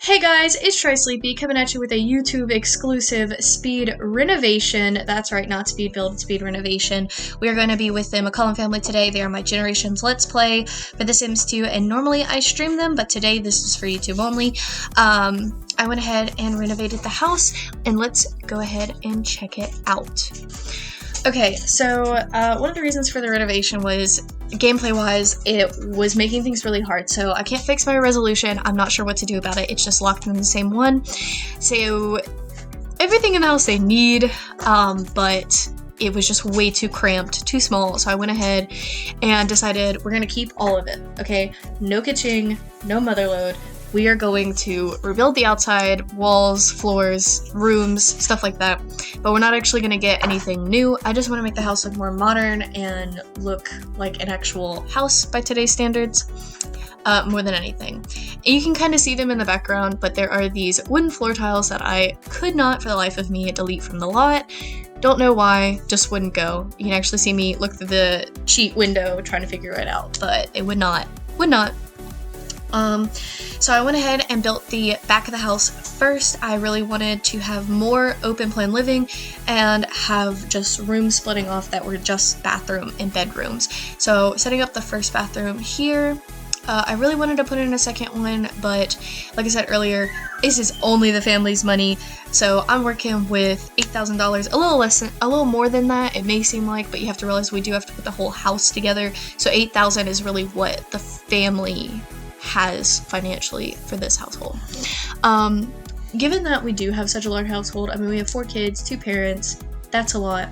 Hey guys, it's Try Sleepy coming at you with a YouTube exclusive speed renovation. That's right, not speed build, speed renovation. We are going to be with the McCullum family today. They are my generation's Let's Play for The Sims 2, and normally I stream them, but today this is for YouTube only. I went ahead and renovated the house, and let's go ahead and check it out. Okay, so one of the reasons for the renovation was gameplay-wise, it was making things really hard. So I can't fix my resolution. I'm not sure what to do about it. It's just locked in the same one. So everything in the house they need, but it was just way too cramped, too small. So I went ahead and decided we're gonna keep all of it, okay? No kitchen, no motherload. We are going to rebuild the outside, walls, floors, rooms, stuff like that. But we're not actually going to get anything new. I just want to make the house look more modern and look like an actual house by today's standards, more than anything. And you can kind of see them in the background, but there are these wooden floor tiles that I could not for the life of me delete from the lot. Don't know why, just wouldn't go. You can actually see me look through the cheat window trying to figure it out, but it would not. So I went ahead and built the back of the house first. I really wanted to have more open plan living and have just rooms splitting off that were just bathroom and bedrooms. So setting up the first bathroom here, I really wanted to put in a second one, but like I said earlier, this is only the family's money. So I'm working with $8,000, a little more than that, it may seem like, but you have to realize we do have to put the whole house together. So $8,000 is really what the family has financially for this household. Given that we do have such a large household, I mean, we have 4 kids, 2 parents, that's a lot.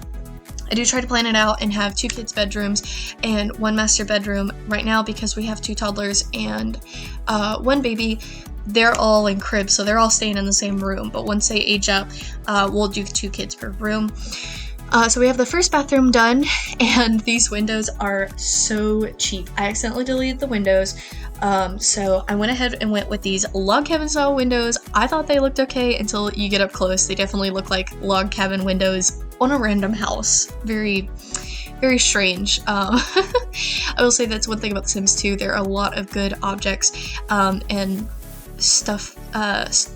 I do try to plan it out and have 2 kids' bedrooms and 1 master bedroom. Right now, because we have 2 toddlers and 1 baby, they're all in cribs, so they're all staying in the same room, but once they age up, we'll do 2 kids per room. So we have the first bathroom done, and these windows are so cheap. I accidentally deleted the windows, so I went ahead and went with these log cabin style windows. I thought they looked okay until you get up close. They definitely look like log cabin windows on a random house. Very, very strange. I will say that's one thing about The Sims 2. There are a lot of good objects and stuff,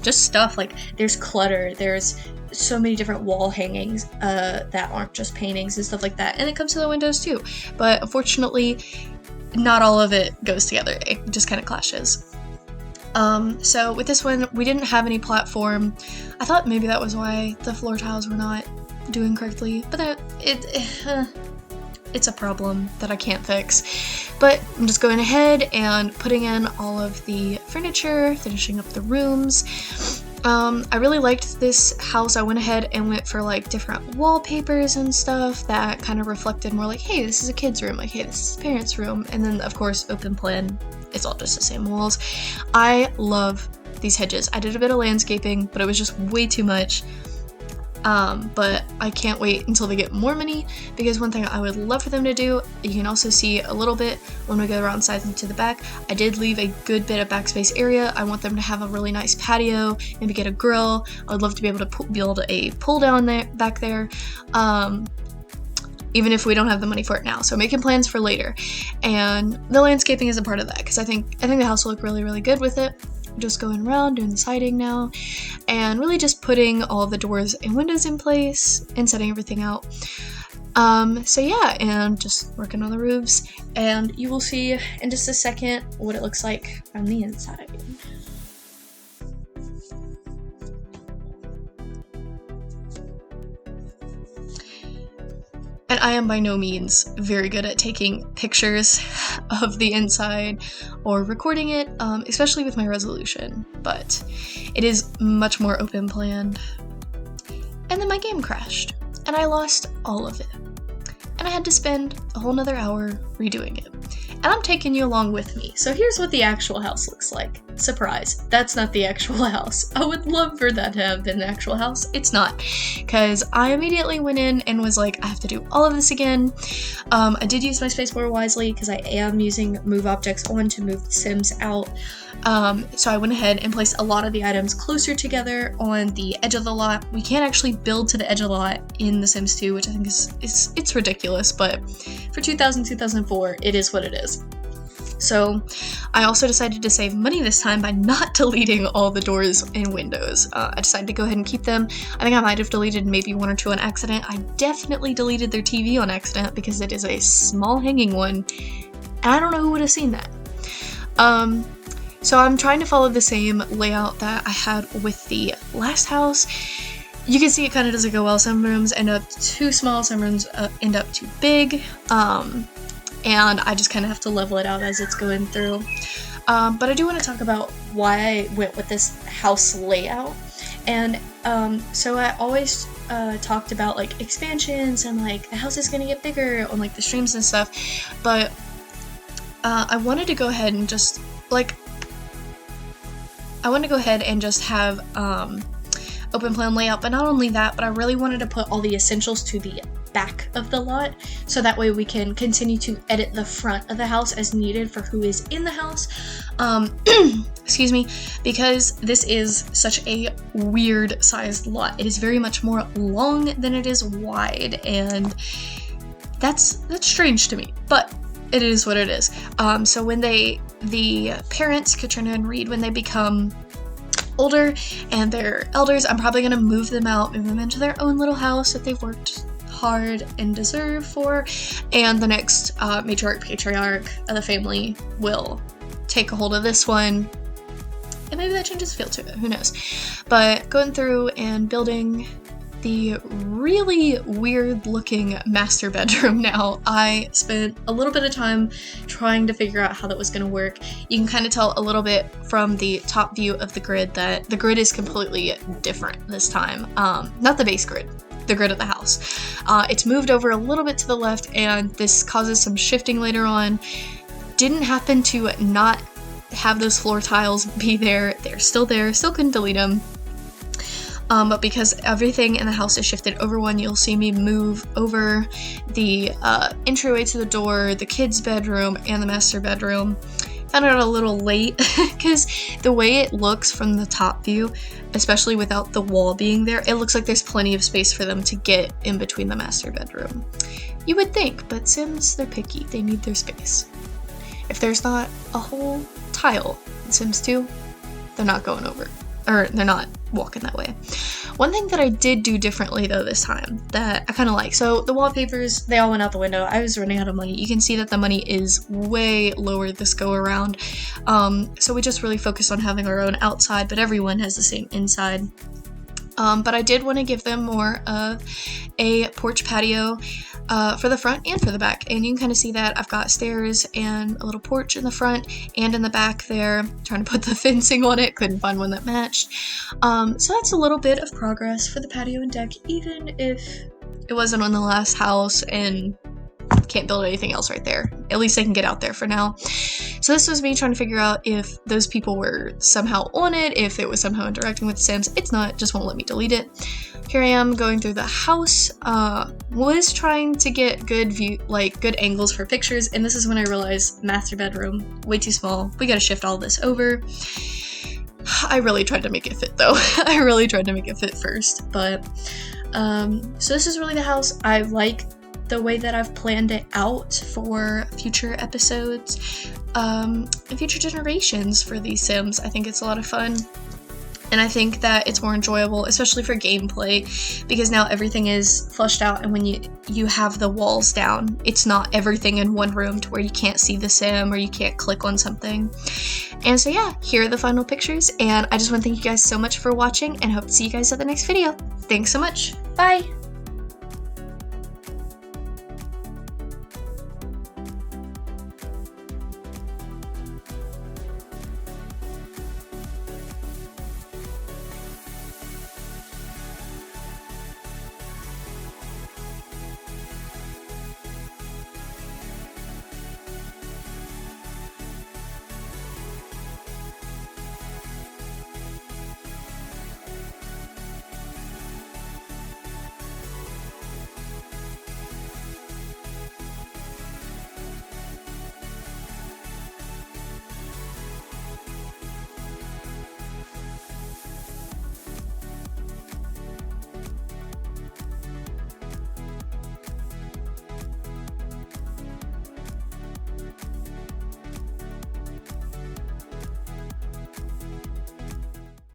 just stuff, like there's clutter, there's so many different wall hangings that aren't just paintings and stuff like that, and it comes to the windows too, but unfortunately not all of it goes together. It just kind of clashes. So with this one, we didn't have any platform. I thought maybe that was why the floor tiles were not doing correctly, but it's a problem that I can't fix. But I'm just going ahead and putting in all of the furniture, finishing up the rooms. I really liked this house. I went ahead and went for like different wallpapers and stuff that kind of reflected more like, hey, this is a kid's room, like, hey, this is a parent's room. And then of course, open plan, it's all just the same walls. I love these hedges. I did a bit of landscaping, but it was just way too much. But I can't wait until they get more money, because one thing I would love for them to do, you can also see a little bit when we go around side and to the back, I did leave a good bit of backspace area. I want them to have a really nice patio, maybe get a grill. I would love to be able to build a pull down there, back there, even if we don't have the money for it now. So making plans for later, and the landscaping is a part of that, because I think the house will look really, really good with it. Just going around doing the siding now, and really just putting all the doors and windows in place and setting everything out. So yeah, and just working on the roofs, and you will see in just a second what it looks like on the inside. And I am by no means very good at taking pictures of the inside or recording it, especially with my resolution, but it is much more open planned. And then my game crashed, and I lost all of it. And I had to spend a whole nother hour redoing it. And I'm taking you along with me. So here's what the actual house looks like. Surprise, that's not the actual house. I would love for that to have been the actual house. It's not, because I immediately went in and was like, I have to do all of this again. I did use my spacebar wisely, because I am using move objects on to move the Sims out. So I went ahead and placed a lot of the items closer together on the edge of the lot. We can't actually build to the edge of the lot in The Sims 2, which I think is ridiculous, but for 2004, it is what it is. So I also decided to save money this time by not deleting all the doors and windows. I decided to go ahead and keep them. I think I might have deleted maybe 1 or 2 on accident. I definitely deleted their TV on accident because it is a small hanging one, and I don't know who would have seen that. So I'm trying to follow the same layout that I had with the last house. You can see it kind of doesn't go well. Some rooms end up too small, some rooms end up too big. And I just kind of have to level it out as it's going through. But I do want to talk about why I went with this house layout. And so I always talked about like expansions and like the house is going to get bigger on like the streams and stuff. But I wanted to go ahead and just have open plan layout. But not only that, but I really wanted to put all the essentials to the back of the lot, so that way we can continue to edit the front of the house as needed for who is in the house. Excuse me, because this is such a weird sized lot. It is very much more long than it is wide, and that's strange to me, but it is what it is. So when the parents, Katrina and Reed, when they become older and they're elders, I'm probably gonna move them into their own little house that they've worked hard and deserve for, and the next matriarch, patriarch of the family will take a hold of this one, and maybe that changes the feel to it, who knows. But going through and building the really weird looking master bedroom now, I spent a little bit of time trying to figure out how that was going to work. You can kind of tell a little bit from the top view of the grid that the grid is completely different this time. Not the base grid, the grid of the house. It's moved over a little bit to the left, and this causes some shifting later on. Didn't happen to not have those floor tiles be there. They're still there, still couldn't delete them. But because everything in the house is shifted over one, you'll see me move over the entryway to the door, the kids' bedroom, and the master bedroom. Found it out a little late because the way it looks from the top view, especially without the wall being there, it looks like there's plenty of space for them to get in between the master bedroom. You would think, but Sims, they're picky. They need their space. If there's not a whole tile in Sims 2, they're not going over. Or they're not walking that way. One thing that I did do differently though this time that I kind of like, so the wallpapers, they all went out the window. I was running out of money. You can see that the money is way lower this go around. So we just really focused on having our own outside, but everyone has the same inside. But I did want to give them more of a porch patio for the front and for the back. And you can kind of see that I've got stairs and a little porch in the front and in the back there. Trying to put the fencing on it, couldn't find one that matched. So that's a little bit of progress for the patio and deck, even if it wasn't on the last house and can't build anything else right there. At least I can get out there for now. So this was me trying to figure out if those people were somehow on it, if it was somehow interacting with Sims. It's not, just won't let me delete it. Here I am going through the house. Was trying to get good view, like good angles for pictures, and this is when I realized master bedroom, way too small. We gotta shift all this over. I really tried to make it fit though. I really tried to make it fit first, but so this is really the house. I like the way that I've planned it out for future episodes and future generations for these Sims. I think it's a lot of fun, and I think that it's more enjoyable, especially for gameplay, because now everything is flushed out, and when you have the walls down, it's not everything in one room to where you can't see the Sim or you can't click on something. And so yeah, here are the final pictures, and I just want to thank you guys so much for watching and hope to see you guys at the next video. Thanks so much. Bye!